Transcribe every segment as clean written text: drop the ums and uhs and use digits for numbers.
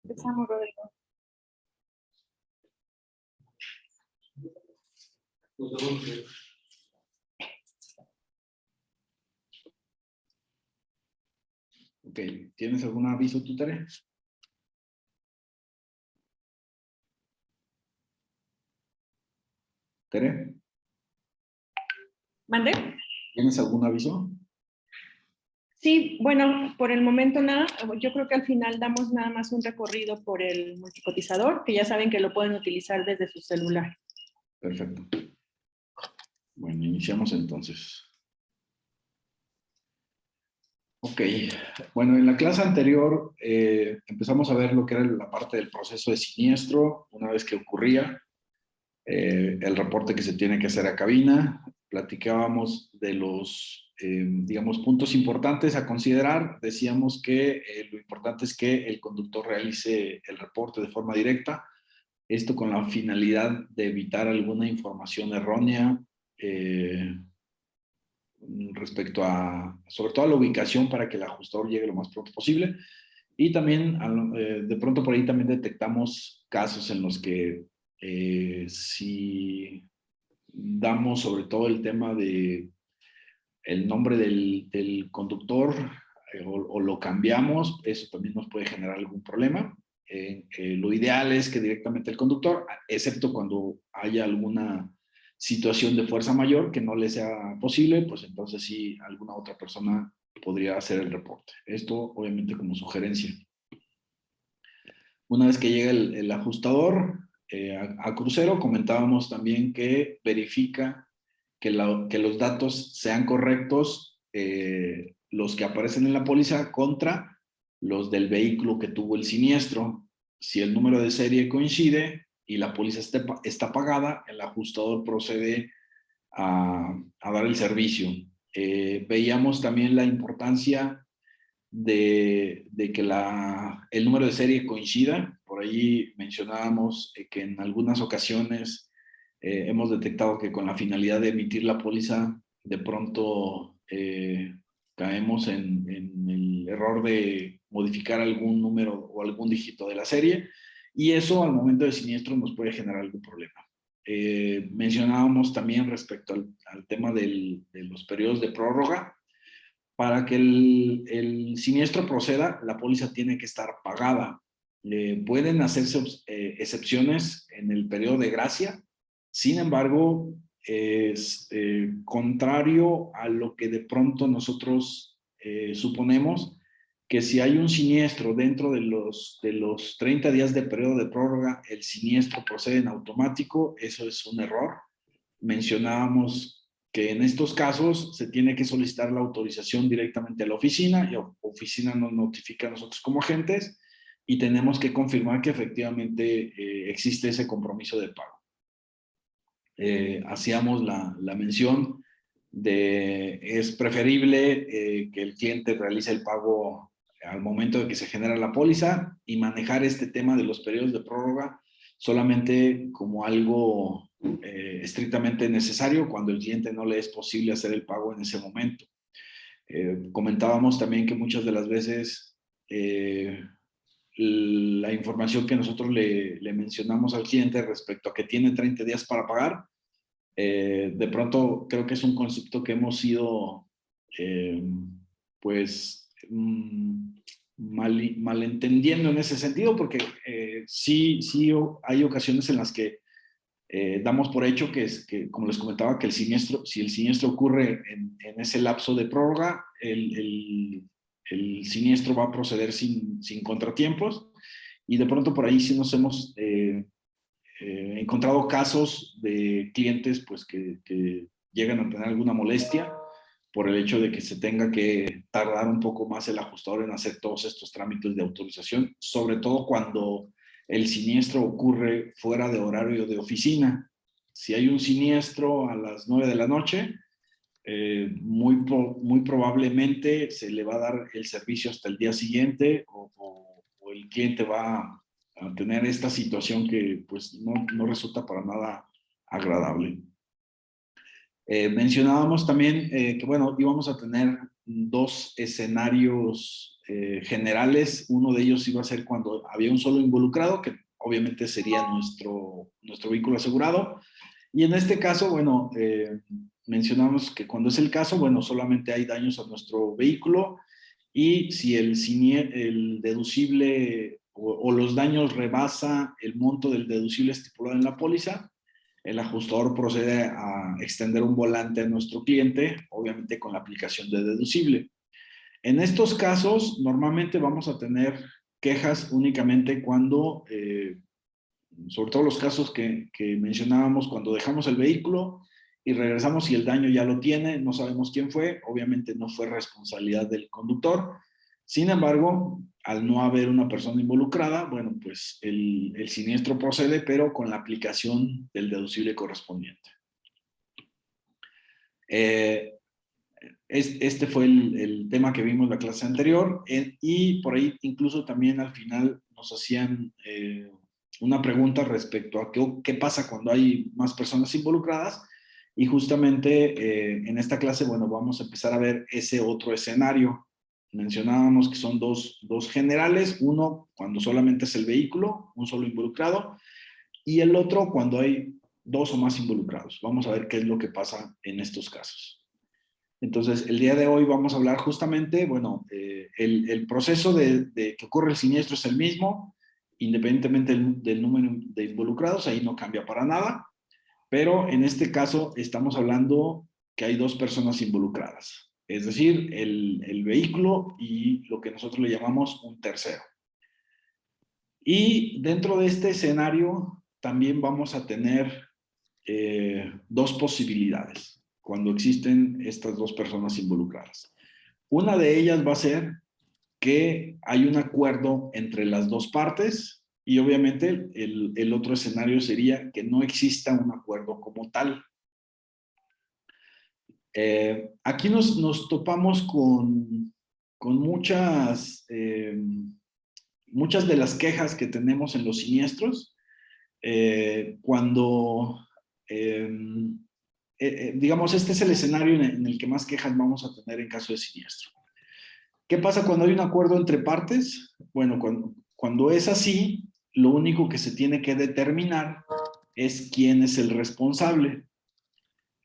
Empezamos, Rodrigo. Ok, ¿tienes algún aviso tú, Tere? ¿Tere? ¿Mande? ¿Tienes algún aviso? Sí, bueno, por el momento nada. Yo creo que al final damos nada más un recorrido por el multicotizador, que ya saben que lo pueden utilizar desde su celular. Perfecto. Bueno, iniciamos entonces. Ok, bueno, en la clase anterior empezamos a ver lo que era la parte del proceso de siniestro, una vez que ocurría, el reporte que se tiene que hacer a cabina, platicábamos de los, digamos, puntos importantes a considerar, decíamos que lo importante es que el conductor realice el reporte de forma directa, esto con la finalidad de evitar alguna información errónea, respecto a, sobre todo a la ubicación para que el ajustador llegue lo más pronto posible. Y también, de pronto por ahí también detectamos casos en los que si damos sobre todo el tema de el nombre del conductor o lo cambiamos, eso también nos puede generar algún problema. Lo ideal es que directamente el conductor, excepto cuando haya alguna situación de fuerza mayor que no le sea posible, pues entonces sí, alguna otra persona podría hacer el reporte. Esto obviamente como sugerencia. Una vez que llega el ajustador a crucero, comentábamos también que verifica que los datos sean correctos, los que aparecen en la póliza contra los del vehículo que tuvo el siniestro. Si el número de serie coincide y la póliza está pagada, el ajustador procede a dar el servicio. Veíamos también la importancia de que el número de serie coincida. Por ahí mencionábamos que en algunas ocasiones hemos detectado que con la finalidad de emitir la póliza, de pronto caemos en el error de modificar algún número o algún dígito de la serie, y eso al momento de siniestro nos puede generar algún problema. Mencionábamos también respecto al tema de los periodos de prórroga. Para que el siniestro proceda, la póliza tiene que estar pagada. Pueden hacerse excepciones en el periodo de gracia. Sin embargo, es contrario a lo que de pronto nosotros suponemos, que si hay un siniestro dentro de los 30 días de periodo de prórroga, el siniestro procede en automático. Eso es un error. Mencionábamos que en estos casos se tiene que solicitar la autorización directamente a la oficina, y la oficina nos notifica a nosotros como agentes y tenemos que confirmar que efectivamente existe ese compromiso de pago. Hacíamos la mención de es preferible que el cliente realice el pago al momento de que se genera la póliza y manejar este tema de los periodos de prórroga solamente como algo estrictamente necesario cuando el cliente no le es posible hacer el pago en ese momento. Comentábamos también que muchas de las veces la información que nosotros le mencionamos al cliente respecto a que tiene 30 días para pagar, de pronto creo que es un concepto que hemos ido pues malentendiendo en ese sentido, porque sí hay ocasiones en las que damos por hecho que, como les comentaba, que si el siniestro ocurre en ese lapso de prórroga, el siniestro va a proceder sin contratiempos, y de pronto por ahí sí nos hemos encontrado casos de clientes pues que llegan a tener alguna molestia por el hecho de que se tenga que tardar un poco más el ajustador en hacer todos estos trámites de autorización, sobre todo cuando el siniestro ocurre fuera de horario de oficina. Si hay un siniestro a las 9 de la noche, muy probablemente se le va a dar el servicio hasta el día siguiente, o el cliente va a tener esta situación que pues no resulta para nada agradable. Mencionábamos también que bueno, íbamos a tener dos escenarios generales. Uno de ellos iba a ser cuando había un solo involucrado, que obviamente sería nuestro vehículo asegurado. Y en este caso, bueno, mencionamos que cuando es el caso, bueno, solamente hay daños a nuestro vehículo, y si el deducible o los daños rebasa el monto del deducible estipulado en la póliza, el ajustador procede a extender un volante a nuestro cliente, obviamente con la aplicación de deducible. En estos casos, normalmente vamos a tener quejas únicamente cuando, sobre todo los casos que mencionábamos, cuando dejamos el vehículo y regresamos y el daño ya lo tiene, no sabemos quién fue, obviamente no fue responsabilidad del conductor. Sin embargo, al no haber una persona involucrada, bueno, pues el siniestro procede, pero con la aplicación del deducible correspondiente. Este fue el tema que vimos en la clase anterior, y por ahí incluso también al final nos hacían una pregunta respecto a qué pasa cuando hay más personas involucradas, y justamente en esta clase, bueno, vamos a empezar a ver ese otro escenario. Mencionábamos que son dos generales: uno cuando solamente es el vehículo, un solo involucrado, y el otro cuando hay dos o más involucrados. Vamos a ver qué es lo que pasa en estos casos. Entonces, el día de hoy vamos a hablar justamente, bueno, el proceso de que ocurre el siniestro es el mismo, independientemente del número de involucrados, ahí no cambia para nada, pero en este caso estamos hablando que hay dos personas involucradas, es decir, el vehículo y lo que nosotros le llamamos un tercero. Y dentro de este escenario también vamos a tener dos posibilidades cuando existen estas dos personas involucradas. Una de ellas va a ser que hay un acuerdo entre las dos partes, y obviamente el otro escenario sería que no exista un acuerdo como tal. Aquí nos topamos con muchas de las quejas que tenemos en los siniestros cuando digamos, este es el escenario en el que más quejas vamos a tener en caso de siniestro. ¿Qué pasa cuando hay un acuerdo entre partes? Bueno, cuando es así, lo único que se tiene que determinar es quién es el responsable.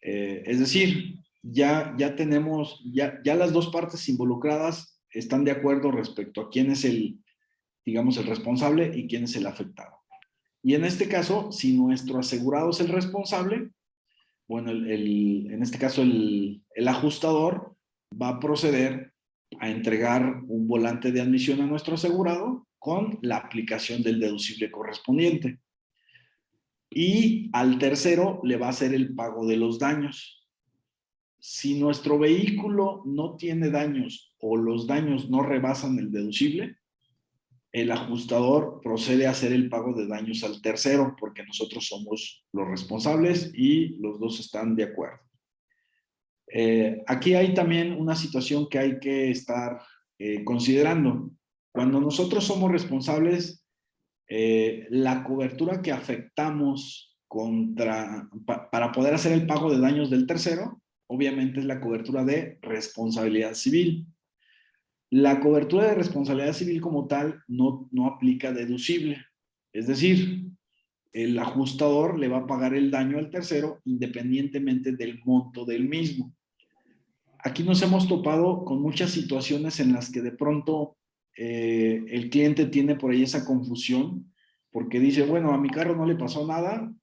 Es decir, ya las dos partes involucradas están de acuerdo respecto a quién es digamos, el responsable y quién es el afectado. Y en este caso, si nuestro asegurado es el responsable, bueno, en este caso el ajustador va a proceder a entregar un volante de admisión a nuestro asegurado con la aplicación del deducible correspondiente. Y al tercero le va a hacer el pago de los daños. Si nuestro vehículo no tiene daños o los daños no rebasan el deducible, el ajustador procede a hacer el pago de daños al tercero, porque nosotros somos los responsables y los dos están de acuerdo. Aquí hay también una situación que hay que estar considerando. Cuando nosotros somos responsables, la cobertura que afectamos para poder hacer el pago de daños del tercero, obviamente es la cobertura de responsabilidad civil. La cobertura de responsabilidad civil como tal no aplica deducible. Es decir, el ajustador le va a pagar el daño al tercero independientemente del monto del mismo. Aquí nos hemos topado con muchas situaciones en las que de pronto el cliente tiene por ahí esa confusión, porque dice, bueno, a mi carro no le pasó nada,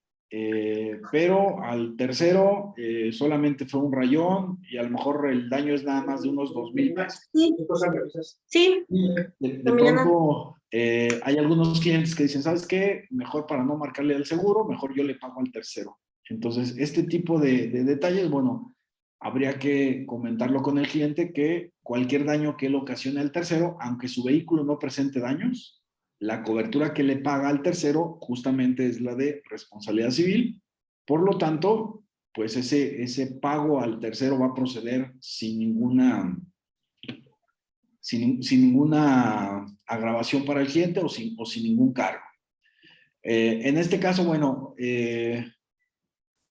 pero al tercero solamente fue un rayón y a lo mejor el daño es nada más de unos 2,000 pesos. Sí. De pronto hay algunos clientes que dicen, ¿sabes qué? Mejor para no marcarle al seguro, mejor yo le pago al tercero. Entonces, este tipo de detalles, bueno, habría que comentarlo con el cliente, que cualquier daño que él ocasione al tercero, aunque su vehículo no presente daños, la cobertura que le paga al tercero justamente es la de responsabilidad civil. Por lo tanto, pues ese pago al tercero va a proceder sin ninguna agravación para el cliente o sin ningún cargo. En este caso, bueno,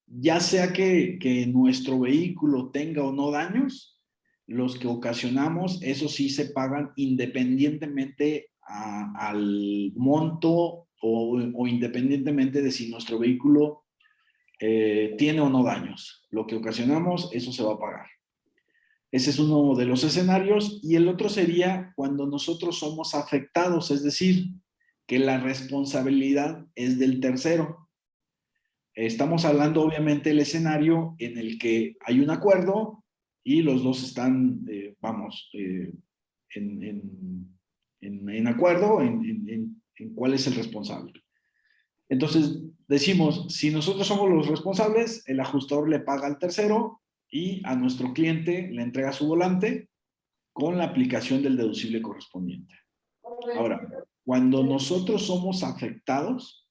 ya sea que nuestro vehículo tenga o no daños, los que ocasionamos, eso sí se pagan independientemente al monto o independientemente de si nuestro vehículo tiene o no daños. Lo que ocasionamos, eso se va a pagar. Ese es uno de los escenarios. Y el otro sería cuando nosotros somos afectados, es decir, que la responsabilidad es del tercero. Estamos hablando obviamente del escenario en el que hay un acuerdo y los dos están, en acuerdo en cuál es el responsable. Entonces decimos, si nosotros somos los responsables, el ajustador le paga al tercero y a nuestro cliente le entrega su volante con la aplicación del deducible correspondiente. Ahora, cuando nosotros somos afectados,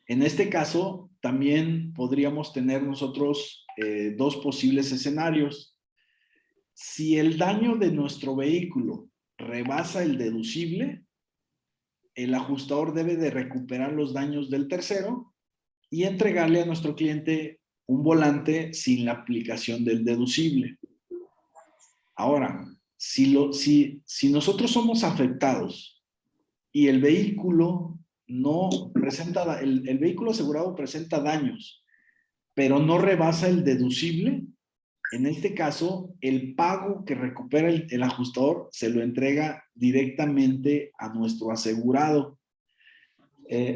en este caso también podríamos tener nosotros dos posibles escenarios. Si el daño de nuestro vehículo rebasa el deducible, el ajustador debe de recuperar los daños del tercero y entregarle a nuestro cliente un volante sin la aplicación del deducible. Ahora, si nosotros somos afectados y el vehículo no presenta, el vehículo asegurado presenta daños, pero no rebasa el deducible, en este caso, el pago que recupera el ajustador se lo entrega directamente a nuestro asegurado.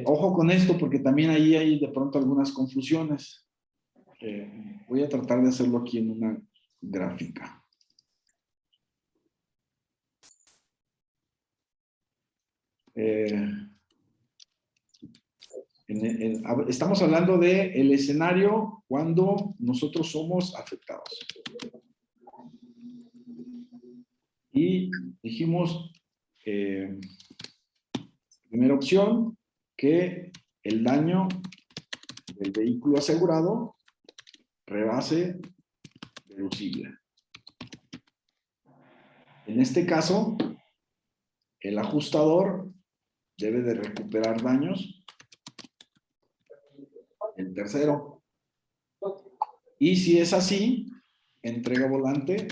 Ojo con esto porque también ahí hay de pronto algunas confusiones. Voy a tratar de hacerlo aquí en una gráfica. Estamos hablando del escenario cuando nosotros somos afectados. Y dijimos, primera opción, que el daño del vehículo asegurado rebase deducible. En este caso, el ajustador debe de recuperar daños del tercero. Y si es así, entrega volante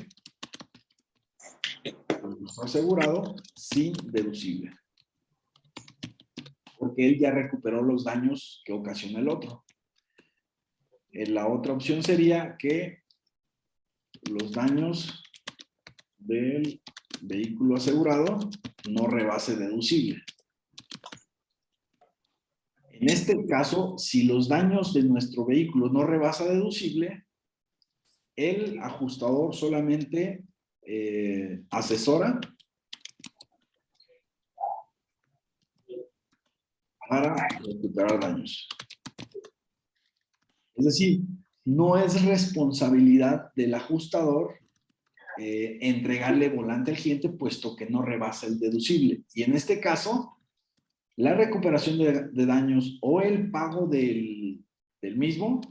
al asegurado sin deducible. Porque él ya recuperó los daños que ocasiona el otro. La otra opción sería que los daños del vehículo asegurado no rebase deducible. En este caso, si los daños de nuestro vehículo no rebasa deducible, el ajustador solamente asesora para recuperar daños. Es decir, no es responsabilidad del ajustador entregarle volante al cliente, puesto que no rebasa el deducible. Y en este caso, la recuperación de daños o el pago del mismo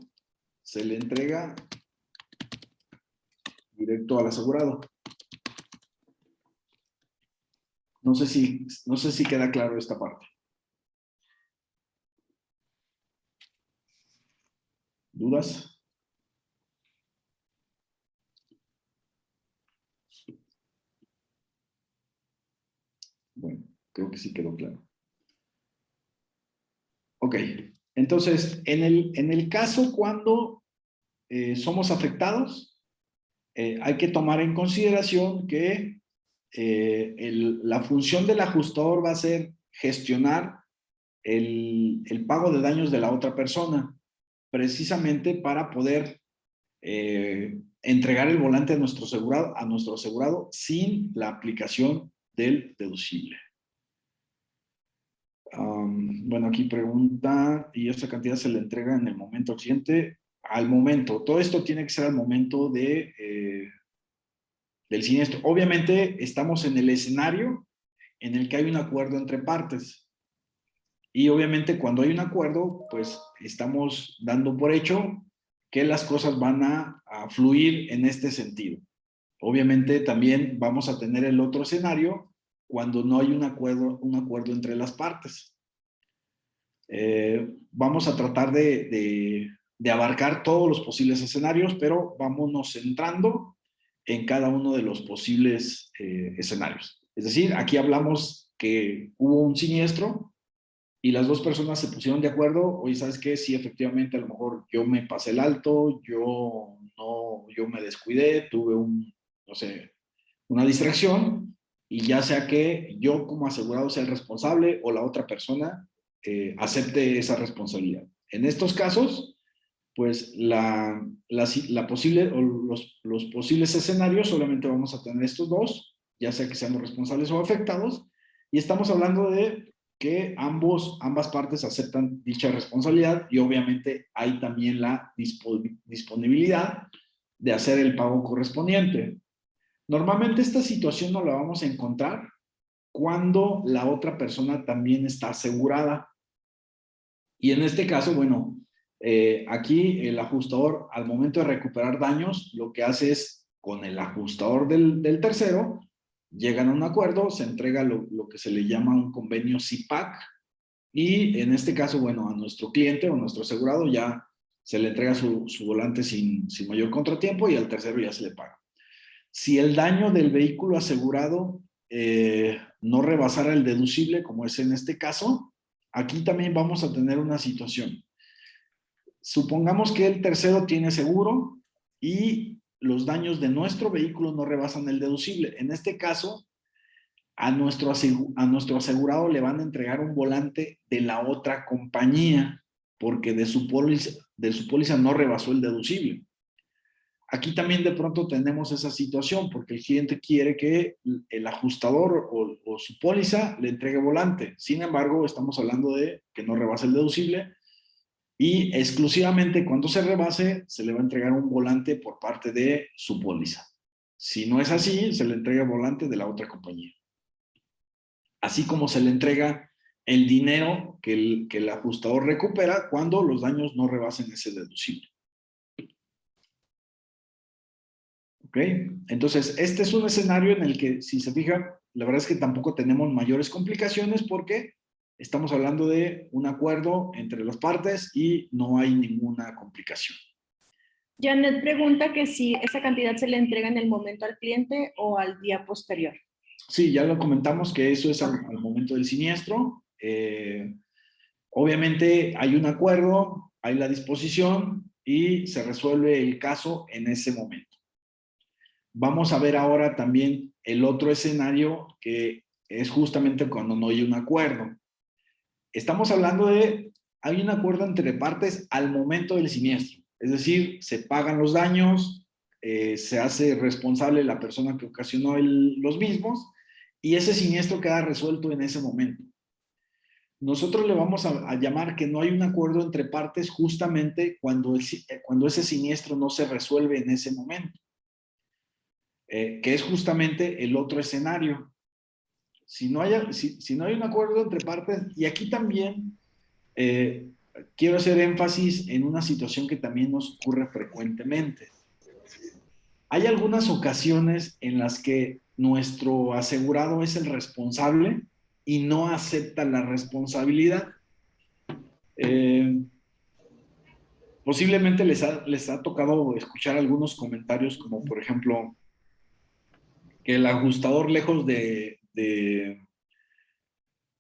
se le entrega directo al asegurado. No sé si queda claro esta parte. ¿Dudas? Bueno, creo que sí quedó claro. Ok, entonces, en el caso cuando somos afectados, hay que tomar en consideración que la función del ajustador va a ser gestionar el pago de daños de la otra persona, precisamente para poder entregar el volante a nuestro asegurado sin la aplicación del deducible. Bueno, aquí pregunta, ¿y esta cantidad se le entrega en el momento siguiente? Al momento. Todo esto tiene que ser al momento del siniestro. Obviamente estamos en el escenario en el que hay un acuerdo entre partes. Y obviamente cuando hay un acuerdo, pues estamos dando por hecho que las cosas van a fluir en este sentido. Obviamente también vamos a tener el otro escenario cuando no hay un acuerdo entre las partes. Vamos a tratar de abarcar todos los posibles escenarios, pero vámonos centrando en cada uno de los posibles escenarios. Es decir, aquí hablamos que hubo un siniestro y las dos personas se pusieron de acuerdo. Oye, ¿sabes qué? Sí, efectivamente, a lo mejor yo me pasé el alto, yo me descuidé, tuve no sé, una distracción, y ya sea que yo como asegurado sea el responsable o la otra persona acepte esa responsabilidad. En estos casos, pues la posible, o los posibles escenarios, solamente vamos a tener estos dos, ya sea que seamos responsables o afectados, y estamos hablando de que ambas partes aceptan dicha responsabilidad, y obviamente hay también la disponibilidad de hacer el pago correspondiente. Normalmente esta situación no la vamos a encontrar cuando la otra persona también está asegurada. Y en este caso, bueno, aquí el ajustador, al momento de recuperar daños, lo que hace es, con el ajustador del tercero, llegan a un acuerdo, se entrega lo que se le llama un convenio CIPAC, y en este caso, bueno, a nuestro cliente o nuestro asegurado ya se le entrega su volante sin mayor contratiempo, y al tercero ya se le paga. Si el daño del vehículo asegurado no rebasara el deducible, como es en este caso, aquí también vamos a tener una situación. Supongamos que el tercero tiene seguro y los daños de nuestro vehículo no rebasan el deducible. En este caso, a nuestro asegurado le van a entregar un volante de la otra compañía porque de su póliza no rebasó el deducible. Aquí también de pronto tenemos esa situación porque el cliente quiere que el ajustador o su póliza le entregue volante. Sin embargo, estamos hablando de que no rebase el deducible, y exclusivamente cuando se rebase se le va a entregar un volante por parte de su póliza. Si no es así, se le entrega el volante de la otra compañía. Así como se le entrega el dinero que el ajustador recupera cuando los daños no rebasen ese deducible. ¿Ok? Entonces, este es un escenario en el que, si se fijan, la verdad es que tampoco tenemos mayores complicaciones porque estamos hablando de un acuerdo entre las partes y no hay ninguna complicación. Janet pregunta que si esa cantidad se le entrega en el momento al cliente o al día posterior. Sí, ya lo comentamos que eso es al momento del siniestro. Obviamente hay un acuerdo, hay la disposición y se resuelve el caso en ese momento. Vamos a ver ahora también el otro escenario, que es justamente cuando no hay un acuerdo. Estamos hablando de, hay un acuerdo entre partes al momento del siniestro. Es decir, se pagan los daños, se hace responsable la persona que ocasionó los mismos, y ese siniestro queda resuelto en ese momento. Nosotros le vamos a llamar que no hay un acuerdo entre partes justamente cuando ese siniestro no se resuelve en ese momento. Que es justamente el otro escenario. Si no hay un acuerdo entre partes, y aquí también quiero hacer énfasis en una situación que también nos ocurre frecuentemente. Hay algunas ocasiones en las que nuestro asegurado es el responsable y no acepta la responsabilidad. Posiblemente les ha tocado escuchar algunos comentarios como, por ejemplo, que el ajustador, lejos de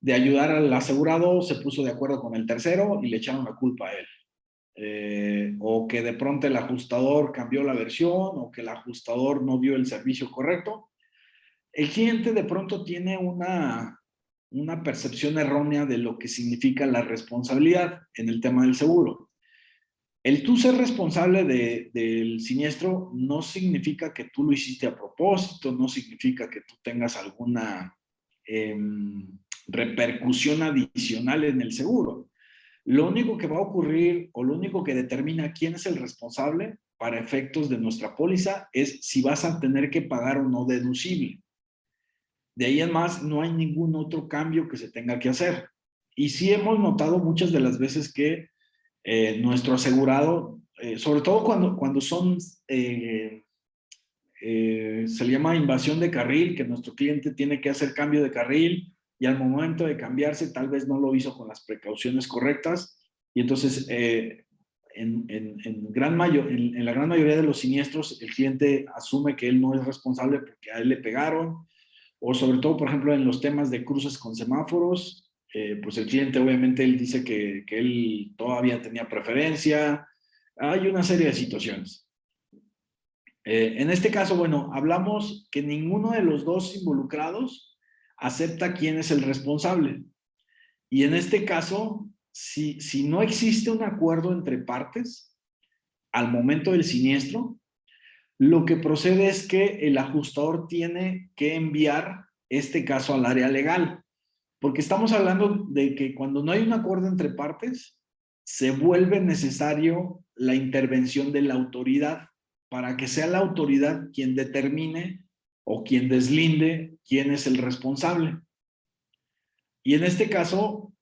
ayudar al asegurado, se puso de acuerdo con el tercero y le echaron la culpa a él. O que de pronto el ajustador cambió la versión, o que el ajustador no dio el servicio correcto. El cliente de pronto tiene una percepción errónea de lo que significa la responsabilidad en el tema del seguro. El tú ser responsable del siniestro no significa que tú lo hiciste a propósito, no significa que tú tengas alguna repercusión adicional en el seguro. Lo único que va a ocurrir, o lo único que determina quién es el responsable para efectos de nuestra póliza, es si vas a tener que pagar o no deducible. De ahí en más, no hay ningún otro cambio que se tenga que hacer. Y sí hemos notado muchas de las veces que nuestro asegurado, sobre todo cuando son, se le llama invasión de carril, que nuestro cliente tiene que hacer cambio de carril y al momento de cambiarse tal vez no lo hizo con las precauciones correctas, y entonces en la gran mayoría de los siniestros, el cliente asume que él no es responsable porque a él le pegaron, o sobre todo, por ejemplo, en los temas de cruces con semáforos, pues el cliente obviamente él dice que él todavía tenía preferencia. Hay una serie de situaciones. En este caso, bueno, hablamos que ninguno de los dos involucrados acepta quién es el responsable. Y en este caso, si no existe un acuerdo entre partes al momento del siniestro, lo que procede es que el ajustador tiene que enviar este caso al área legal, porque estamos hablando de que cuando no hay un acuerdo entre partes, se vuelve necesario la intervención de la autoridad para que sea la autoridad quien determine o quien deslinde quién es el responsable. Y en este caso,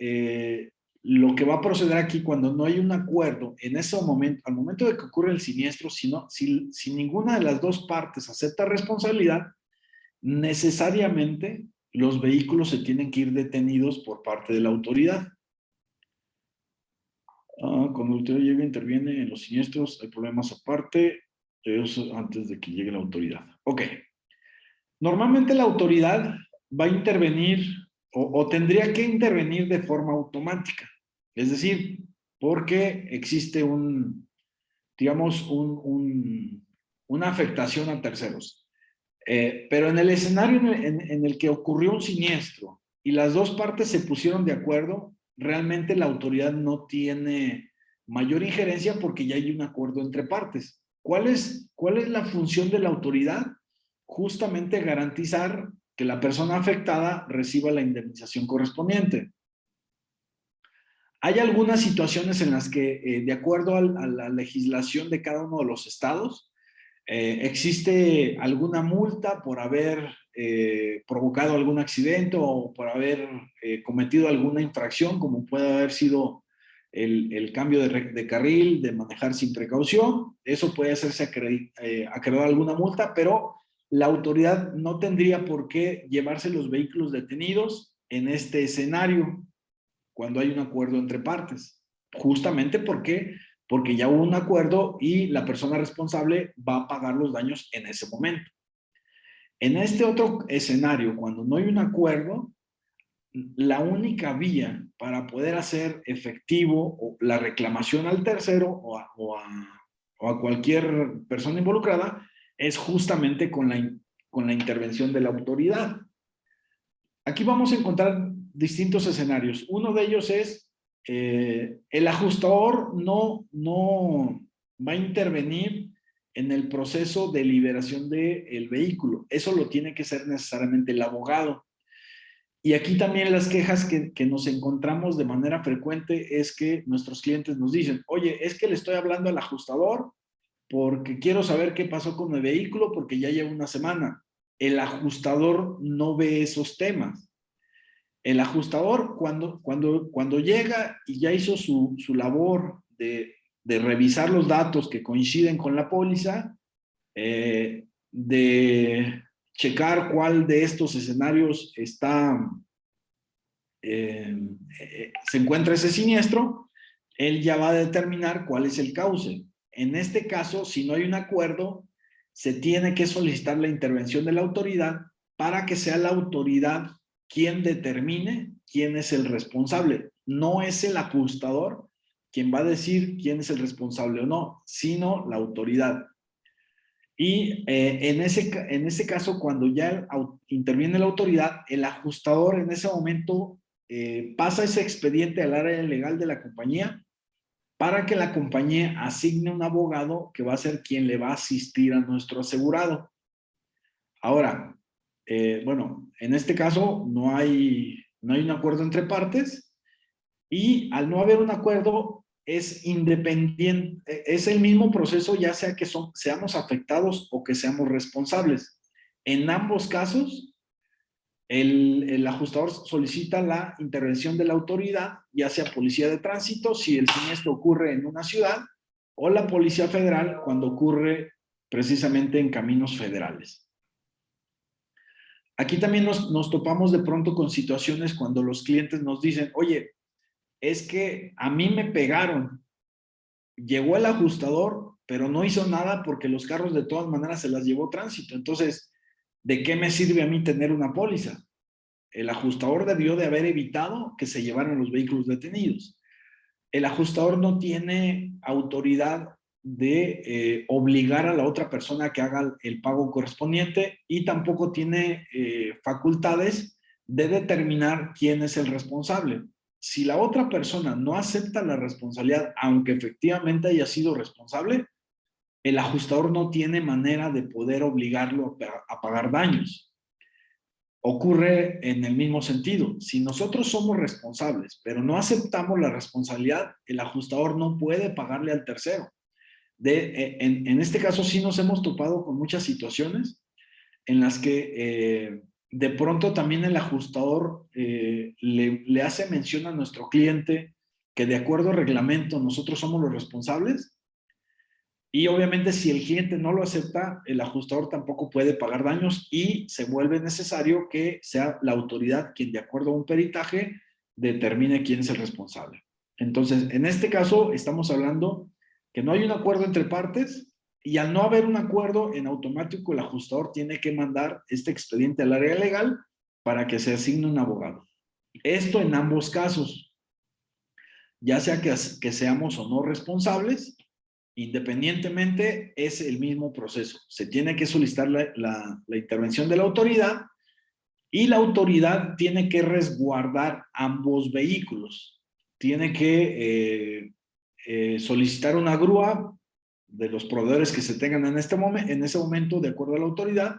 lo que va a proceder aquí cuando no hay un acuerdo, en ese momento, al momento de que ocurre el siniestro, si ninguna de las dos partes acepta responsabilidad, necesariamente los vehículos se tienen que ir detenidos por parte de la autoridad. Cuando el autoridad llega, interviene en los siniestros, hay problemas aparte, eso antes de que llegue la autoridad. Ok. Normalmente la autoridad va a intervenir o tendría que intervenir de forma automática. Es decir, porque existe digamos, una afectación a terceros. Pero en el escenario en el que ocurrió un siniestro y las dos partes se pusieron de acuerdo, realmente la autoridad no tiene mayor injerencia porque ya hay un acuerdo entre partes. ¿Cuál es la función de la autoridad? Justamente garantizar que la persona afectada reciba la indemnización correspondiente. Hay algunas situaciones en las que, de acuerdo a la legislación de cada uno de los estados, existe alguna multa por haber provocado algún accidente o por haber cometido alguna infracción, como puede haber sido el cambio de carril, de manejar sin precaución. Eso puede hacerse acreedor a alguna multa, pero la autoridad no tendría por qué llevarse los vehículos detenidos en este escenario cuando hay un acuerdo entre partes. Justamente porque ya hubo un acuerdo y la persona responsable va a pagar los daños en ese momento. En este otro escenario, cuando no hay un acuerdo, la única vía para poder hacer efectivo la reclamación al tercero o a cualquier persona involucrada es justamente con la intervención de la autoridad. Aquí vamos a encontrar distintos escenarios. Uno de ellos es el ajustador no va a intervenir en el proceso de liberación del vehículo. Eso lo tiene que ser necesariamente el abogado. Y aquí también las quejas que nos encontramos de manera frecuente es que nuestros clientes nos dicen, oye, es que le estoy hablando al ajustador porque quiero saber qué pasó con el vehículo porque ya lleva una semana. El ajustador no ve esos temas. El ajustador, cuando llega y ya hizo su labor de revisar los datos que coinciden con la póliza, de checar cuál de estos escenarios se encuentra ese siniestro, él ya va a determinar cuál es el cauce. En este caso, si no hay un acuerdo, se tiene que solicitar la intervención de la autoridad para que sea la autoridad quien determine quién es el responsable. No es el ajustador quien va a decir quién es el responsable o no, sino la autoridad. Y en ese caso, cuando ya interviene la autoridad, el ajustador en ese momento pasa ese expediente al área legal de la compañía para que la compañía asigne un abogado que va a ser quien le va a asistir a nuestro asegurado. Ahora, bueno, en este caso no hay un acuerdo entre partes y al no haber un acuerdo es independiente, es el mismo proceso ya sea que seamos afectados o que seamos responsables. En ambos casos, el ajustador solicita la intervención de la autoridad, ya sea policía de tránsito, si el siniestro ocurre en una ciudad, o la policía federal cuando ocurre precisamente en caminos federales. Aquí también nos topamos de pronto con situaciones cuando los clientes nos dicen, oye, es que a mí me pegaron, llegó el ajustador, pero no hizo nada porque los carros de todas maneras se las llevó tránsito. Entonces, ¿de qué me sirve a mí tener una póliza? El ajustador debió de haber evitado que se llevaran los vehículos detenidos. El ajustador no tiene autoridad de obligar a la otra persona a que haga el pago correspondiente y tampoco tiene facultades de determinar quién es el responsable. Si la otra persona no acepta la responsabilidad, aunque efectivamente haya sido responsable, el ajustador no tiene manera de poder obligarlo a pagar daños. Ocurre en el mismo sentido. Si nosotros somos responsables, pero no aceptamos la responsabilidad, el ajustador no puede pagarle al tercero. En este caso sí nos hemos topado con muchas situaciones en las que de pronto también el ajustador le hace mención a nuestro cliente que de acuerdo al reglamento nosotros somos los responsables. Y obviamente si el cliente no lo acepta, el ajustador tampoco puede pagar daños y se vuelve necesario que sea la autoridad quien de acuerdo a un peritaje determine quién es el responsable. Entonces, en este caso estamos hablando que no hay un acuerdo entre partes y al no haber un acuerdo, en automático el ajustador tiene que mandar este expediente al área legal para que se asigne un abogado. Esto en ambos casos, ya sea que seamos o no responsables, independientemente es el mismo proceso. Se tiene que solicitar la intervención de la autoridad y la autoridad tiene que resguardar ambos vehículos. Tiene que solicitar una grúa de los proveedores que se tengan en ese momento, de acuerdo a la autoridad,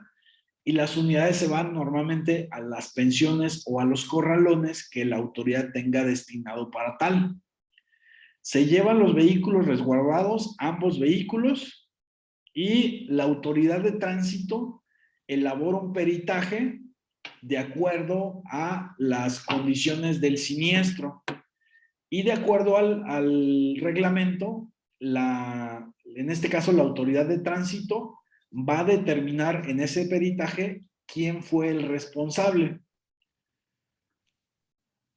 y las unidades se van normalmente a las pensiones o a los corralones que la autoridad tenga destinado para tal. Se llevan los vehículos resguardados, ambos vehículos, y la autoridad de tránsito elabora un peritaje de acuerdo a las condiciones del siniestro. Y de acuerdo al reglamento, en este caso la autoridad de tránsito va a determinar en ese peritaje quién fue el responsable.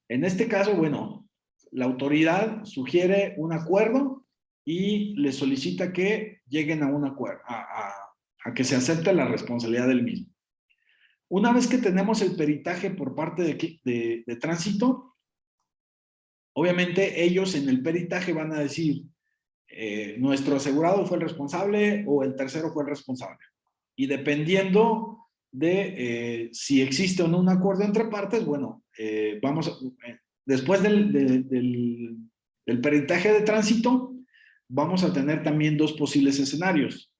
En este caso, bueno, la autoridad sugiere un acuerdo y le solicita que lleguen a un acuerdo, a que se acepte la responsabilidad del mismo. Una vez que tenemos el peritaje por parte de tránsito, obviamente ellos en el peritaje van a decir, nuestro asegurado fue el responsable o el tercero fue el responsable. Y dependiendo de si existe o no un acuerdo entre partes, bueno, después del peritaje de tránsito, vamos a tener también dos posibles escenarios.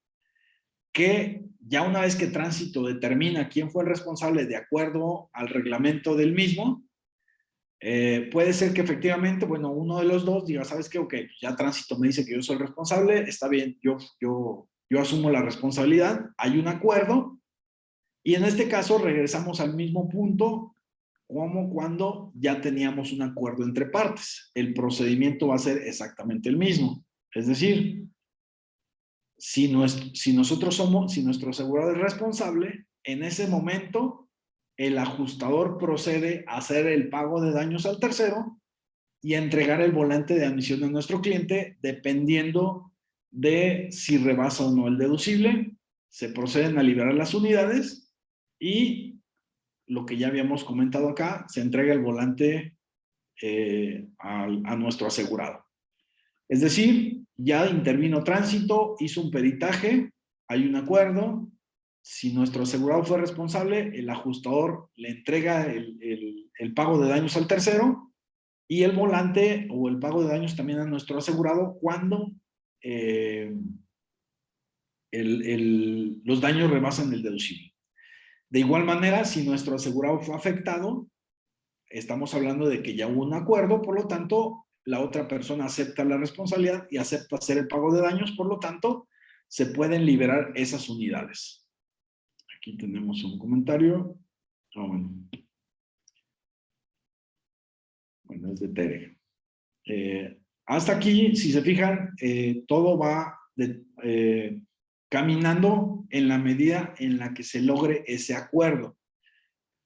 Que ya una vez que tránsito determina quién fue el responsable de acuerdo al reglamento del mismo, puede ser que efectivamente, bueno, uno de los dos diga, ¿sabes qué? Ok, ya tránsito me dice que yo soy el responsable, está bien, yo asumo la responsabilidad, hay un acuerdo, y en este caso regresamos al mismo punto como cuando ya teníamos un acuerdo entre partes. El procedimiento va a ser exactamente el mismo. Es decir, si nuestro asegurado es responsable, en ese momento el ajustador procede a hacer el pago de daños al tercero y a entregar el volante de admisión a nuestro cliente dependiendo de si rebasa o no el deducible. Se proceden a liberar las unidades y lo que ya habíamos comentado acá, se entrega el volante a nuestro asegurado. Es decir, ya intervino tránsito, hizo un peritaje, hay un acuerdo. Si nuestro asegurado fue responsable, el ajustador le entrega el pago de daños al tercero y el volante o el pago de daños también a nuestro asegurado cuando los daños rebasan el deducible. De igual manera, si nuestro asegurado fue afectado, estamos hablando de que ya hubo un acuerdo, por lo tanto, la otra persona acepta la responsabilidad y acepta hacer el pago de daños, por lo tanto, se pueden liberar esas unidades. Aquí tenemos un comentario. Bueno, es de Tere. Hasta aquí, si se fijan, todo va caminando en la medida en la que se logre ese acuerdo.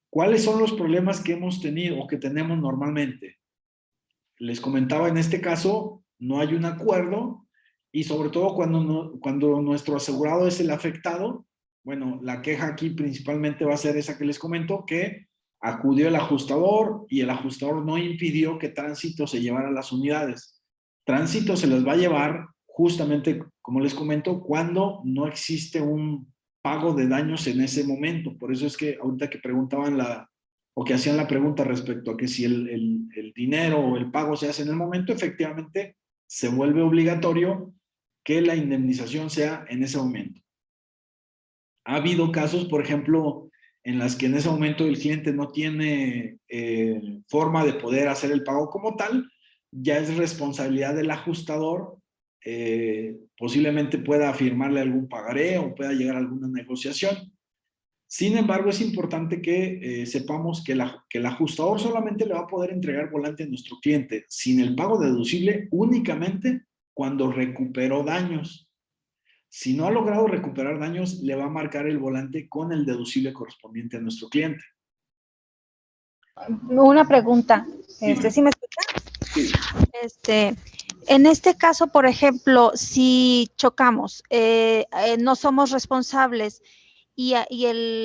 ¿Cuáles son los problemas que hemos tenido o que tenemos normalmente? Les comentaba, en este caso, no hay un acuerdo Y sobre todo cuando nuestro asegurado es el afectado, bueno, la queja aquí principalmente va a ser esa que les comento, que acudió el ajustador y el ajustador no impidió que Tránsito se llevara las unidades. Tránsito se las va a llevar justamente, como les comento, cuando no existe un pago de daños en ese momento. Por eso es que ahorita que preguntaban o que hacían la pregunta respecto a que si el dinero o el pago se hace en el momento, efectivamente se vuelve obligatorio que la indemnización sea en ese momento. Ha habido casos, por ejemplo, en las que en ese momento el cliente no tiene forma de poder hacer el pago como tal, ya es responsabilidad del ajustador, posiblemente pueda firmarle algún pagaré o pueda llegar a alguna negociación. Sin embargo, es importante que sepamos que el ajustador solamente le va a poder entregar volante a nuestro cliente sin el pago deducible únicamente cuando recuperó daños. Si no ha logrado recuperar daños, le va a marcar el volante con el deducible correspondiente a nuestro cliente. Una pregunta, ¿sí me escucha? Sí. En este caso, por ejemplo, si chocamos, no somos responsables y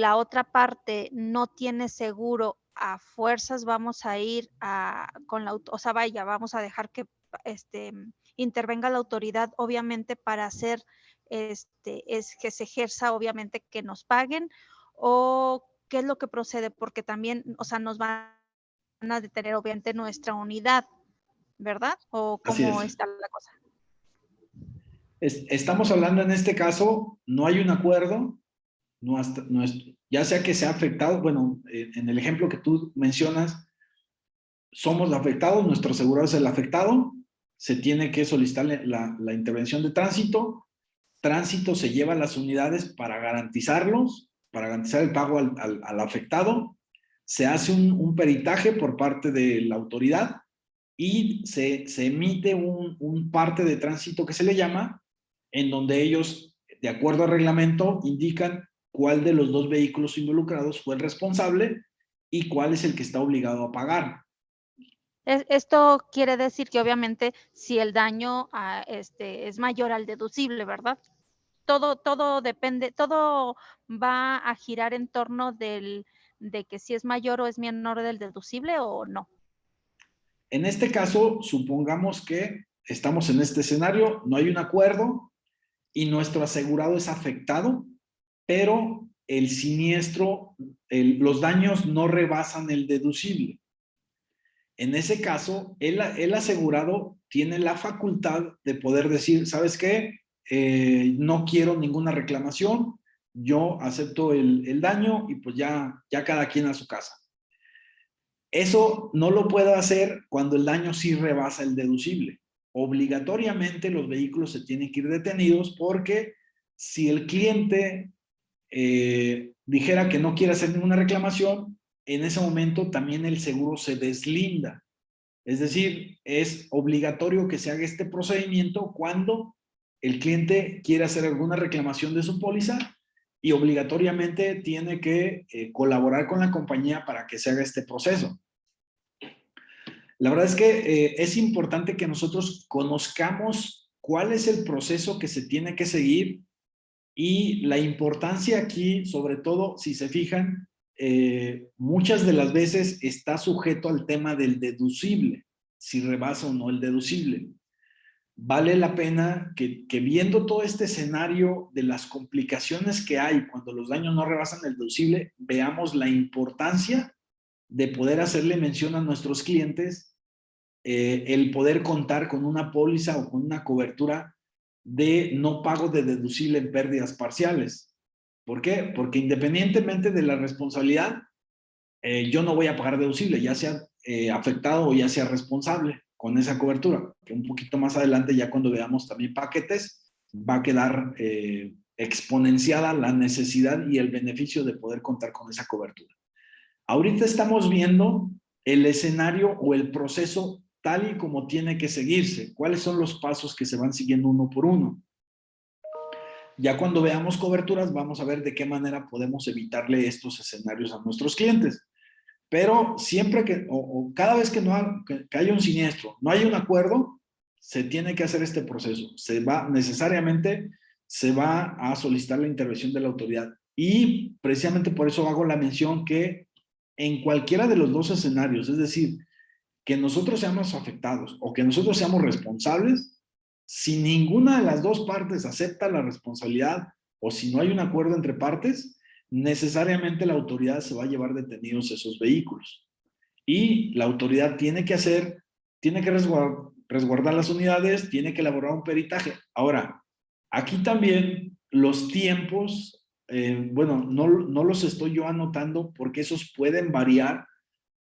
la otra parte no tiene seguro, a fuerzas vamos a ir con la, o sea, vaya, vamos a dejar que intervenga la autoridad, obviamente, para hacer es que se ejerza, obviamente, que nos paguen, o qué es lo que procede, porque también, o sea, nos van a detener, obviamente, nuestra unidad, ¿verdad? ¿O cómo está la cosa? Estamos hablando en este caso, no hay un acuerdo, ya sea que sea afectado, bueno, en el ejemplo que tú mencionas, somos afectados, nuestro asegurado es el afectado, se tiene que solicitar la intervención de Tránsito, Tránsito se lleva las unidades para garantizarlos, para garantizar el pago al afectado, se hace un peritaje por parte de la autoridad y se emite un parte de tránsito que se le llama, en donde ellos, de acuerdo al reglamento, indican cuál de los dos vehículos involucrados fue el responsable y cuál es el que está obligado a pagar. Esto quiere decir que obviamente si el daño es mayor al deducible, ¿verdad? Todo depende, todo va a girar en torno de que si es mayor o es menor del deducible o no. En este caso, supongamos que estamos en este escenario, no hay un acuerdo y nuestro asegurado es afectado, pero el siniestro, los daños no rebasan el deducible. En ese caso, el asegurado tiene la facultad de poder decir, ¿sabes qué? No quiero ninguna reclamación, yo acepto el daño y pues ya cada quien a su casa. Eso no lo puedo hacer cuando el daño sí rebasa el deducible. Obligatoriamente los vehículos se tienen que ir detenidos porque si el cliente dijera que no quiere hacer ninguna reclamación, en ese momento también el seguro se deslinda. Es decir, es obligatorio que se haga este procedimiento cuando el cliente quiere hacer alguna reclamación de su póliza y obligatoriamente tiene que colaborar con la compañía para que se haga este proceso. La verdad es que es importante que nosotros conozcamos cuál es el proceso que se tiene que seguir y la importancia aquí, sobre todo, si se fijan, muchas de las veces está sujeto al tema del deducible, si rebasa o no el deducible. Vale la pena que viendo todo este escenario de las complicaciones que hay cuando los daños no rebasan el deducible, veamos la importancia de poder hacerle mención a nuestros clientes el poder contar con una póliza o con una cobertura de no pago de deducible en pérdidas parciales. ¿Por qué? Porque independientemente de la responsabilidad, yo no voy a pagar deducible, ya sea afectado o ya sea responsable con esa cobertura, que un poquito más adelante, ya cuando veamos también paquetes, va a quedar exponenciada la necesidad y el beneficio de poder contar con esa cobertura. Ahorita estamos viendo el escenario o el proceso tal y como tiene que seguirse. ¿Cuáles son los pasos que se van siguiendo uno por uno? Ya cuando veamos coberturas, vamos a ver de qué manera podemos evitarle estos escenarios a nuestros clientes. Pero siempre que, o cada vez que haya un siniestro, no hay un acuerdo, se tiene que hacer este proceso. Necesariamente se va a solicitar la intervención de la autoridad. Y precisamente por eso hago la mención que en cualquiera de los dos escenarios, es decir, que nosotros seamos afectados o que nosotros seamos responsables, si ninguna de las dos partes acepta la responsabilidad o si no hay un acuerdo entre partes, necesariamente la autoridad se va a llevar detenidos esos vehículos. Y la autoridad tiene que resguardar las unidades, tiene que elaborar un peritaje. Ahora, aquí también los tiempos, bueno, no los estoy yo anotando porque esos pueden variar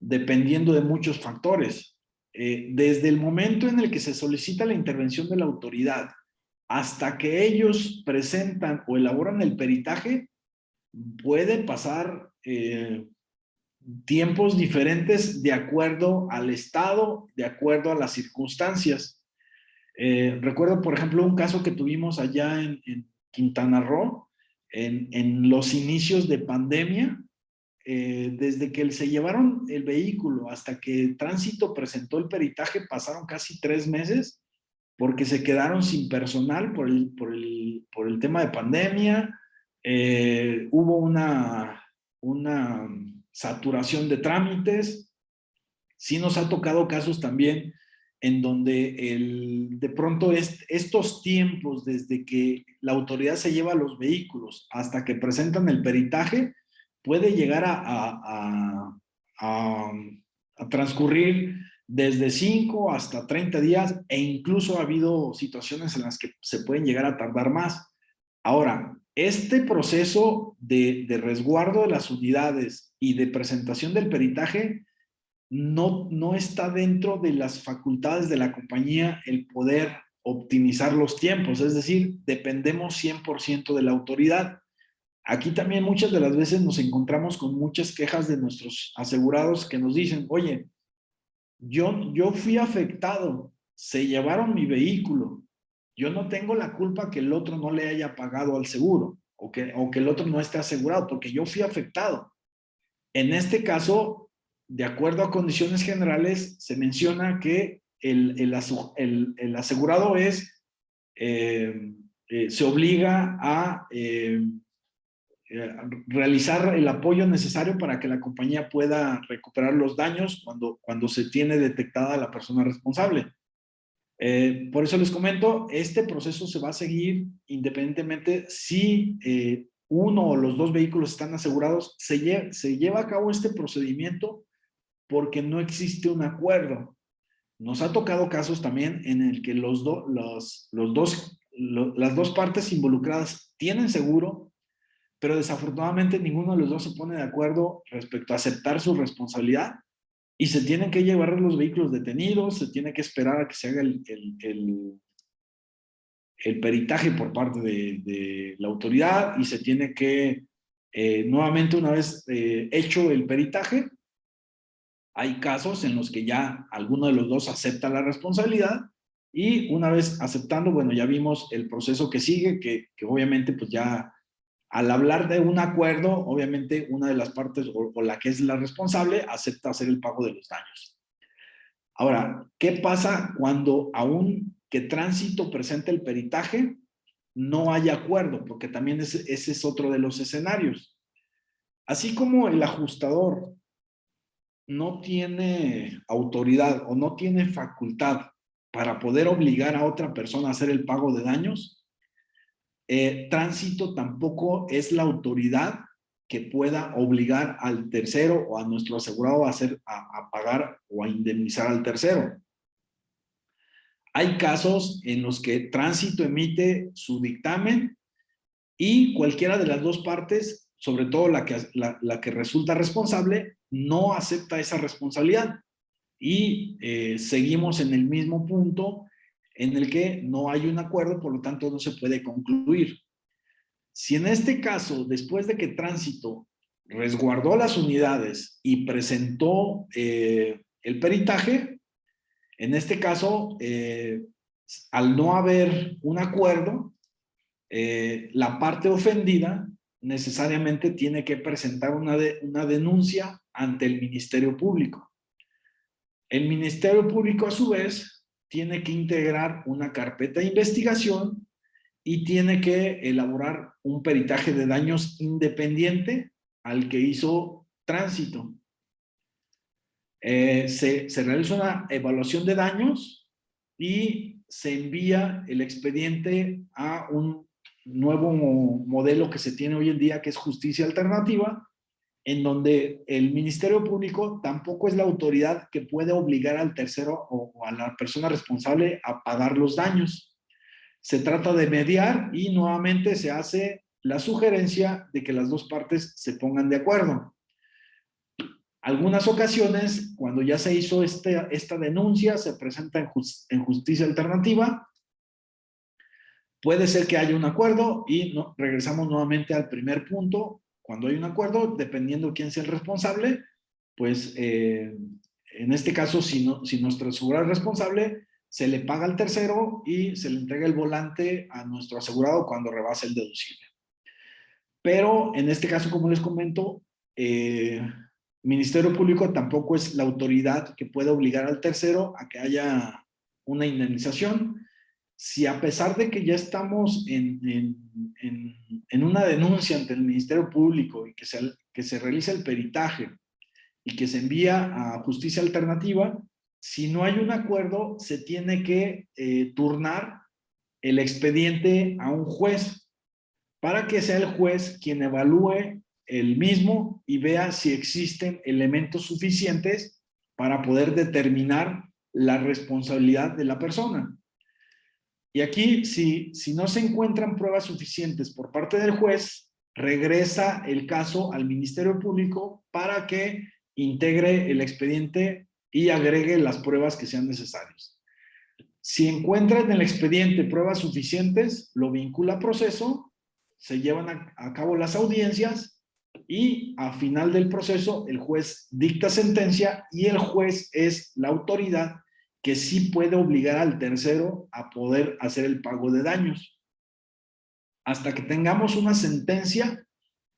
dependiendo de muchos factores. Desde el momento en el que se solicita la intervención de la autoridad hasta que ellos presentan o elaboran el peritaje, puede pasar tiempos diferentes de acuerdo al estado, de acuerdo a las circunstancias. Recuerdo, por ejemplo, un caso que tuvimos allá en Quintana Roo, en los inicios de pandemia. Desde que se llevaron el vehículo hasta que Tránsito presentó el peritaje, pasaron casi 3 meses porque se quedaron sin personal por el tema de pandemia. Hubo una saturación de trámites. Sí nos ha tocado casos también en donde de pronto estos tiempos desde que la autoridad se lleva los vehículos hasta que presentan el peritaje puede llegar a transcurrir desde 5 hasta 30 días e incluso ha habido situaciones en las que se pueden llegar a tardar más. Ahora, este proceso de resguardo de las unidades y de presentación del peritaje no está dentro de las facultades de la compañía el poder optimizar los tiempos, es decir, dependemos 100% de la autoridad. Aquí también muchas de las veces nos encontramos con muchas quejas de nuestros asegurados que nos dicen, oye, yo fui afectado, se llevaron mi vehículo, yo no tengo la culpa que el otro no le haya pagado al seguro o que el otro no esté asegurado porque yo fui afectado. En este caso, de acuerdo a condiciones generales, se menciona que el asegurado se obliga a realizar el apoyo necesario para que la compañía pueda recuperar los daños cuando se tiene detectada la persona responsable. Por eso les comento, este proceso se va a seguir independientemente si uno o los dos vehículos están asegurados. Se lleva a cabo este procedimiento porque no existe un acuerdo. Nos ha tocado casos también en el que las dos partes involucradas tienen seguro, pero desafortunadamente ninguno de los dos se pone de acuerdo respecto a aceptar su responsabilidad y se tienen que llevar los vehículos detenidos, se tiene que esperar a que se haga el peritaje por parte de la autoridad y se tiene que, nuevamente una vez hecho el peritaje, hay casos en los que ya alguno de los dos acepta la responsabilidad y una vez aceptando, bueno, ya vimos el proceso que sigue, que obviamente pues ya al hablar de un acuerdo, obviamente una de las partes o la que es la responsable acepta hacer el pago de los daños. Ahora, ¿qué pasa cuando aún que Tránsito presente el peritaje no hay acuerdo? Porque también ese es otro de los escenarios. Así como el ajustador no tiene autoridad o no tiene facultad para poder obligar a otra persona a hacer el pago de daños, Tránsito tampoco es la autoridad que pueda obligar al tercero o a nuestro asegurado a pagar o a indemnizar al tercero. Hay casos en los que Tránsito emite su dictamen y cualquiera de las dos partes, sobre todo la que resulta responsable, no acepta esa responsabilidad y seguimos en el mismo punto en el que no hay un acuerdo, por lo tanto no se puede concluir. Si en este caso, después de que Tránsito resguardó las unidades y presentó el peritaje, en este caso, al no haber un acuerdo, la parte ofendida necesariamente tiene que presentar una denuncia ante el Ministerio Público. El Ministerio Público, a su vez, tiene que integrar una carpeta de investigación y tiene que elaborar un peritaje de daños independiente al que hizo tránsito. Se realiza una evaluación de daños y se envía el expediente a un nuevo modelo que se tiene hoy en día, que es justicia alternativa, en donde el Ministerio Público tampoco es la autoridad que puede obligar al tercero o a la persona responsable a pagar los daños. Se trata de mediar y nuevamente se hace la sugerencia de que las dos partes se pongan de acuerdo. Algunas ocasiones, cuando ya se hizo esta denuncia, se presenta en justicia alternativa, puede ser que haya un acuerdo y regresamos nuevamente al primer punto. Cuando hay un acuerdo, dependiendo de quién sea el responsable, pues en este caso, si nuestro asegurado es responsable, se le paga al tercero y se le entrega el volante a nuestro asegurado cuando rebasa el deducible. Pero en este caso, como les comento, Ministerio Público tampoco es la autoridad que puede obligar al tercero a que haya una indemnización. Si a pesar de que ya estamos en una denuncia ante el Ministerio Público y que se realiza el peritaje y que se envía a justicia alternativa, si no hay un acuerdo, se tiene que turnar el expediente a un juez para que sea el juez quien evalúe el mismo y vea si existen elementos suficientes para poder determinar la responsabilidad de la persona. Y aquí, si no se encuentran pruebas suficientes por parte del juez, regresa el caso al Ministerio Público para que integre el expediente y agregue las pruebas que sean necesarias. Si encuentra en el expediente pruebas suficientes, lo vincula a proceso, se llevan a cabo las audiencias y a final del proceso el juez dicta sentencia y el juez es la autoridad que sí puede obligar al tercero a poder hacer el pago de daños. Hasta que tengamos una sentencia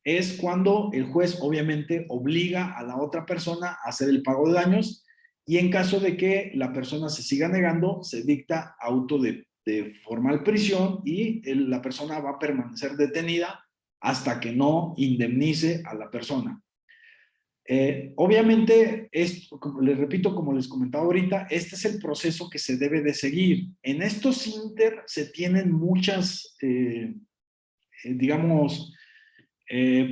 es cuando el juez obviamente obliga a la otra persona a hacer el pago de daños y en caso de que la persona se siga negando, se dicta auto de formal prisión y la persona va a permanecer detenida hasta que no indemnice a la persona. Obviamente, como les repito, como les comentaba ahorita, este es el proceso que se debe de seguir. En estos inter se tienen muchas, digamos,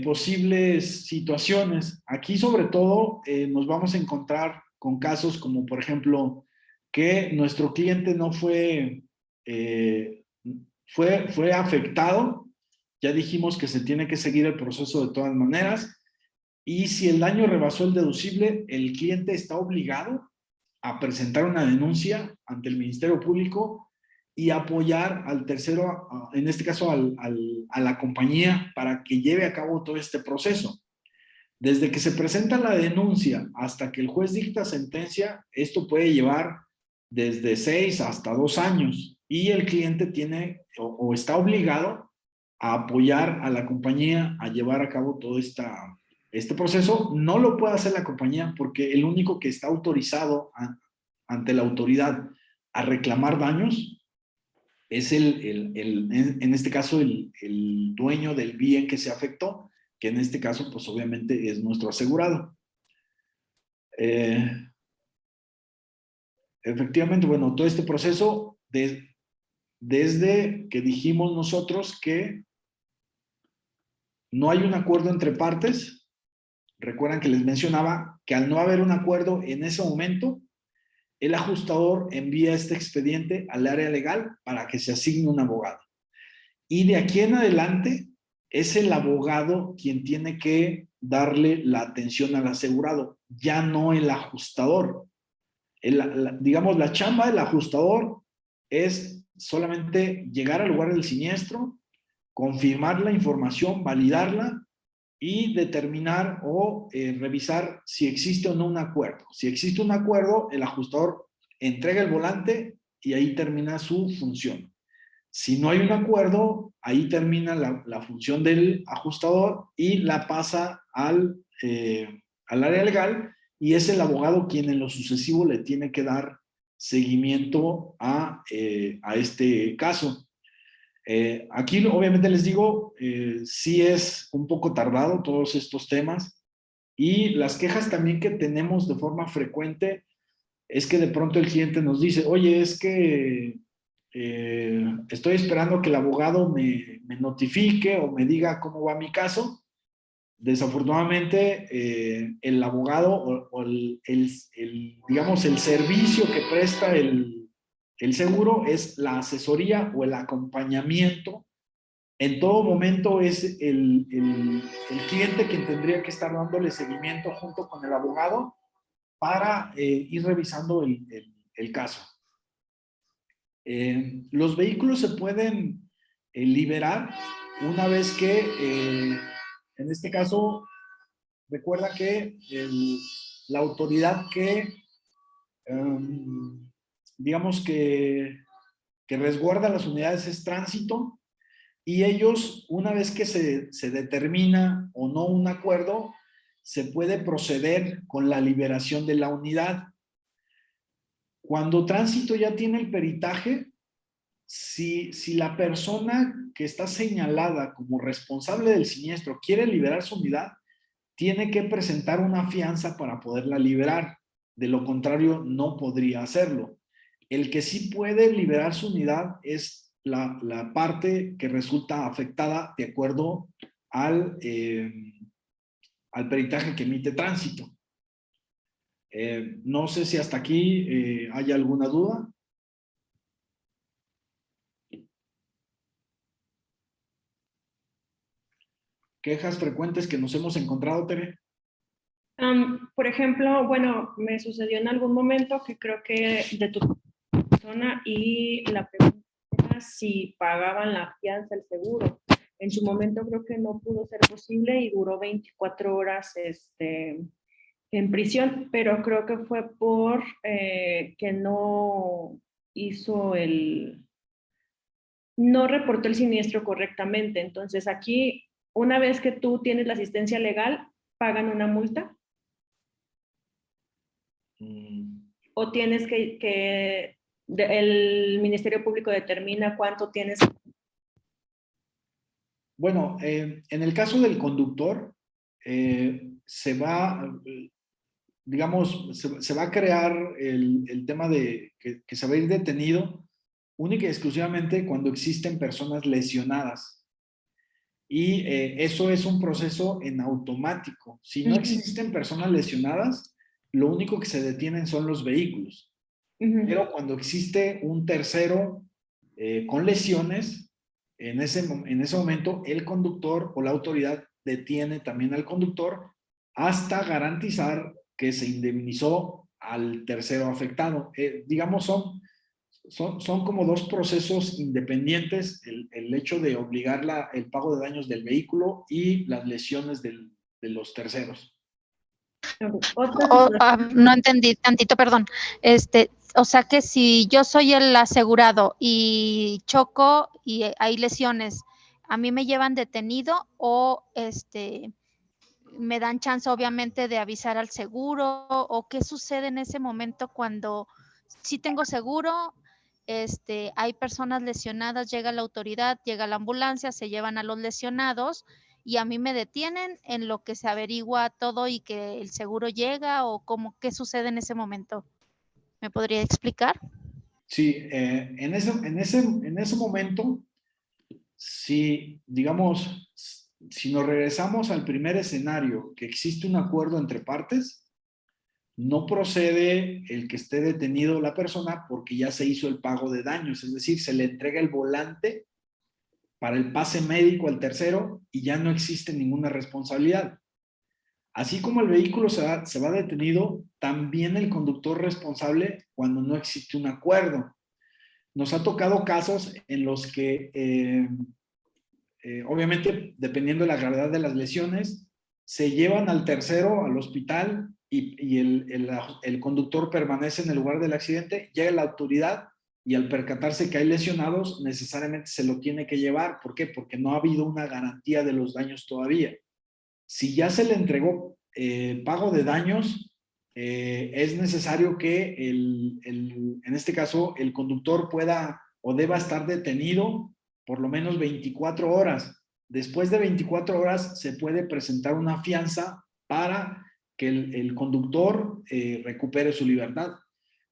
posibles situaciones. Aquí, sobre todo, nos vamos a encontrar con casos como, por ejemplo, que nuestro cliente no fue afectado. Ya dijimos que se tiene que seguir el proceso de todas maneras. Y si el daño rebasó el deducible, el cliente está obligado a presentar una denuncia ante el Ministerio Público y apoyar al tercero, en este caso a la compañía, para que lleve a cabo todo este proceso. Desde que se presenta la denuncia hasta que el juez dicta sentencia, esto puede llevar desde 6 hasta 2 años y el cliente tiene o está obligado a apoyar a la compañía a llevar a cabo todo este proceso. No lo puede hacer la compañía porque el único que está autorizado ante la autoridad a reclamar daños es en este caso el dueño del bien que se afectó, que en este caso pues obviamente es nuestro asegurado. Efectivamente, bueno, todo este proceso desde que dijimos nosotros que no hay un acuerdo entre partes. Recuerdan que les mencionaba que al no haber un acuerdo en ese momento, el ajustador envía este expediente al área legal para que se asigne un abogado. Y de aquí en adelante es el abogado quien tiene que darle la atención al asegurado, ya no el ajustador. Digamos, la chamba del ajustador es solamente llegar al lugar del siniestro, confirmar la información, validarla y determinar o revisar si existe o no un acuerdo. Si existe un acuerdo, el ajustador entrega el volante y ahí termina su función. Si no hay un acuerdo, ahí termina la función del ajustador y la pasa al área legal y es el abogado quien en lo sucesivo le tiene que dar seguimiento a este caso. Aquí obviamente les digo, sí es un poco tardado todos estos temas, y las quejas también que tenemos de forma frecuente es que de pronto el cliente nos dice, oye, es que estoy esperando que el abogado me notifique o me diga cómo va mi caso. Desafortunadamente, el abogado o digamos, el servicio que presta el seguro es la asesoría o el acompañamiento. En todo momento es el cliente quien tendría que estar dándole seguimiento junto con el abogado para ir revisando el caso. Los vehículos se pueden liberar una vez que, en este caso, recuerda que la autoridad que, digamos que resguarda las unidades es Tránsito, y ellos, una vez que se determina o no un acuerdo, se puede proceder con la liberación de la unidad. Cuando Tránsito ya tiene el peritaje, si la persona que está señalada como responsable del siniestro quiere liberar su unidad, tiene que presentar una fianza para poderla liberar. De lo contrario, no podría hacerlo. El que sí puede liberar su unidad es la parte que resulta afectada de acuerdo al peritaje que emite Tránsito. No sé si hasta aquí hay alguna duda. ¿Quejas frecuentes que nos hemos encontrado, Tere? Por ejemplo, bueno, me sucedió en algún momento que creo que de tu persona, y la pregunta era si pagaban la fianza, el seguro. En su momento creo que no pudo ser posible y duró 24 horas en prisión, pero creo que fue por que no hizo no reportó el siniestro correctamente. Entonces aquí, una vez que tú tienes la asistencia legal, pagan una multa. O tienes el Ministerio Público determina cuánto tienes. Bueno, en el caso del conductor, se va, digamos, se va a crear el tema de que se va a ir detenido única y exclusivamente cuando existen personas lesionadas. Y eso es un proceso en automático. Si no existen personas lesionadas, lo único que se detienen son los vehículos. Pero cuando existe un tercero con lesiones, en ese momento el conductor o la autoridad detiene también al conductor hasta garantizar que se indemnizó al tercero afectado. Digamos, son como dos procesos independientes, el hecho de obligar el pago de daños del vehículo y las lesiones de los terceros. No entendí tantito, perdón. O sea que si yo soy el asegurado y choco y hay lesiones, ¿a mí me llevan detenido o me dan chance obviamente de avisar al seguro? ¿O qué sucede en ese momento cuando sí tengo seguro, hay personas lesionadas, llega la autoridad, llega la ambulancia, se llevan a los lesionados y a mí me detienen en lo que se averigua todo y que el seguro llega? ¿O qué sucede en ese momento? ¿Me podría explicar? Sí, en ese momento, si, digamos, si nos regresamos al primer escenario, que existe un acuerdo entre partes, no procede el que esté detenido la persona porque ya se hizo el pago de daños, es decir, se le entrega el volante para el pase médico al tercero y ya no existe ninguna responsabilidad. Así como el vehículo se va detenido, también el conductor responsable cuando no existe un acuerdo. Nos ha tocado casos en los que, obviamente, dependiendo de la gravedad de las lesiones, se llevan al tercero al hospital y el conductor permanece en el lugar del accidente, llega la autoridad y al percatarse que hay lesionados, necesariamente se lo tiene que llevar. ¿Por qué? Porque no ha habido una garantía de los daños todavía. Si ya se le entregó pago de daños, es necesario que en este caso el conductor pueda o deba estar detenido por lo menos 24 horas. Después de 24 horas se puede presentar una fianza para que el conductor recupere su libertad.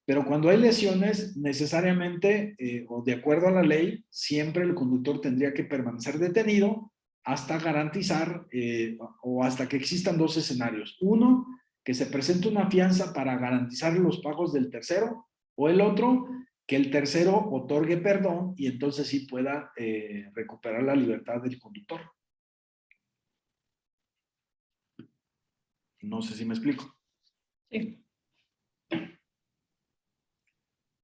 Pero cuando hay lesiones, necesariamente, o de acuerdo a la ley, siempre el conductor tendría que permanecer detenido hasta garantizar o hasta que existan dos escenarios. Uno, que se presente una fianza para garantizar los pagos del tercero, o el otro, que el tercero otorgue perdón y entonces sí pueda recuperar la libertad del conductor. No sé si me explico. Sí.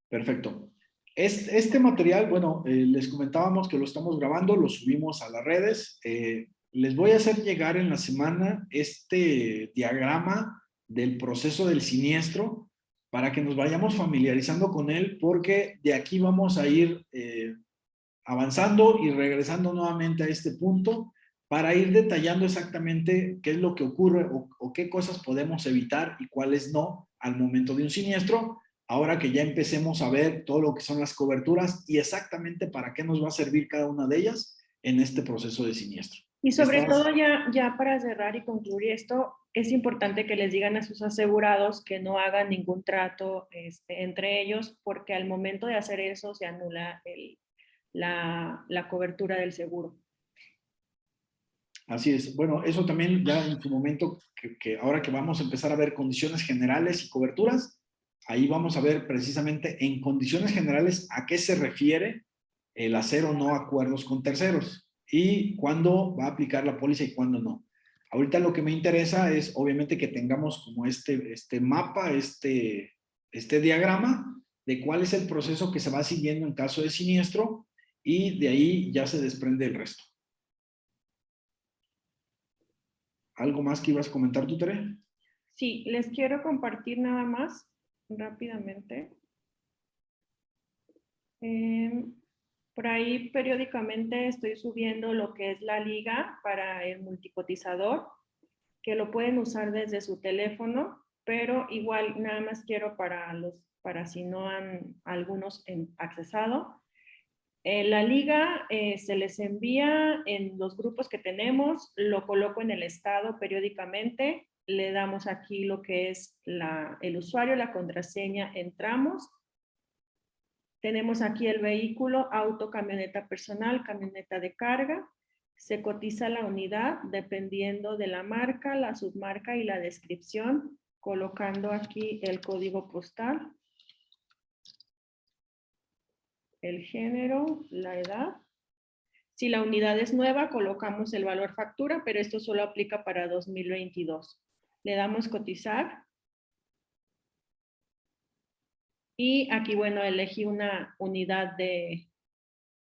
Perfecto. Este material, bueno, les comentábamos que lo estamos grabando, lo subimos a las redes. Les voy a hacer llegar en la semana este diagrama del proceso del siniestro para que nos vayamos familiarizando con él, porque de aquí vamos a ir avanzando y regresando nuevamente a este punto para ir detallando exactamente qué es lo que ocurre o qué cosas podemos evitar y cuáles no al momento de un siniestro. Ahora que ya empecemos a ver todo lo que son las coberturas y exactamente para qué nos va a servir cada una de ellas en este proceso de siniestro. Y sobre todo ya para cerrar y concluir esto, es importante que les digan a sus asegurados que no hagan ningún trato entre ellos, porque al momento de hacer eso se anula la cobertura del seguro. Así es. Bueno, eso también ya en su momento, que ahora que vamos a empezar a ver condiciones generales y coberturas, ahí vamos a ver precisamente en condiciones generales a qué se refiere el hacer o no acuerdos con terceros y cuándo va a aplicar la póliza y cuándo no. Ahorita lo que me interesa es obviamente que tengamos como este mapa, este diagrama de cuál es el proceso que se va siguiendo en caso de siniestro y de ahí ya se desprende el resto. ¿Algo más que ibas a comentar tú, Tere? Sí, les quiero compartir nada más rápidamente. Por ahí periódicamente estoy subiendo lo que es la liga para el multicotizador, que lo pueden usar desde su teléfono, pero igual nada más quiero para si no han algunos accesado. La liga se les envía en los grupos que tenemos, lo coloco en el estado periódicamente, le damos aquí lo que es el usuario, la contraseña, entramos. Tenemos aquí el vehículo, auto, camioneta personal, camioneta de carga. Se cotiza la unidad dependiendo de la marca, la submarca y la descripción, colocando aquí el código postal, el género, la edad. Si la unidad es nueva, colocamos el valor factura, pero esto solo aplica para 2022. Le damos cotizar. Y aquí, bueno, elegí una unidad de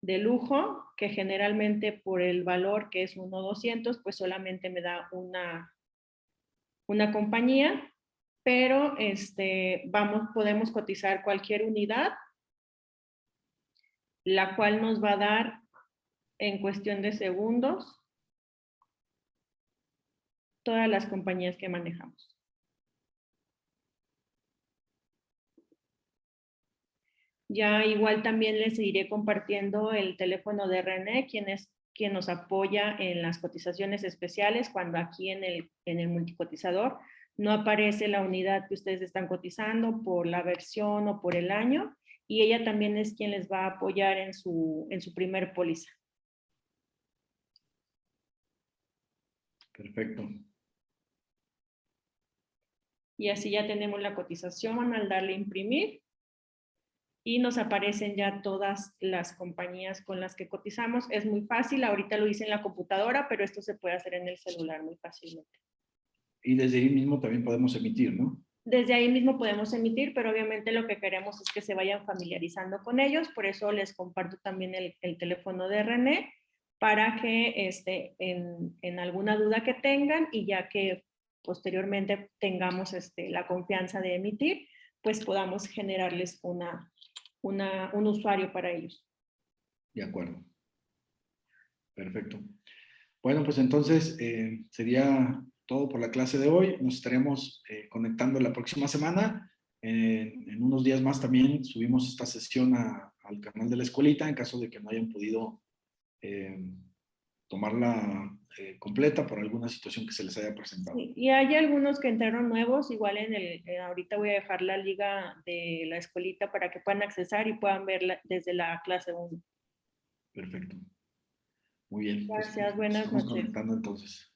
lujo, que generalmente por el valor que es 1,200, pues solamente me da una compañía, pero podemos cotizar cualquier unidad, la cual nos va a dar en cuestión de segundos todas las compañías que manejamos. Ya igual también les iré compartiendo el teléfono de René, quien nos apoya en las cotizaciones especiales, cuando aquí en el multicotizador no aparece la unidad que ustedes están cotizando por la versión o por el año, y ella también es quien les va a apoyar en su primer póliza. Perfecto. Y así ya tenemos la cotización al darle a imprimir. Y nos aparecen ya todas las compañías con las que cotizamos. Es muy fácil, ahorita lo hice en la computadora, pero esto se puede hacer en el celular muy fácilmente. Y desde ahí mismo también podemos emitir, ¿no? Desde ahí mismo podemos emitir, pero obviamente lo que queremos es que se vayan familiarizando con ellos, por eso les comparto también el teléfono de René, para que en alguna duda que tengan y ya que posteriormente tengamos la confianza de emitir, pues podamos generarles un usuario para ellos. De acuerdo. Perfecto. Bueno, pues entonces sería todo por la clase de hoy. Nos estaremos conectando la próxima semana. En unos días más también subimos esta sesión al canal de la escuelita en caso de que no hayan podido tomarla completa por alguna situación que se les haya presentado. Sí, y hay algunos que entraron nuevos, igual ahorita voy a dejar la liga de la escuelita para que puedan accesar y puedan verla desde la clase 1. Perfecto. Muy bien. Gracias, Pues, buenas estamos noches. conectando entonces.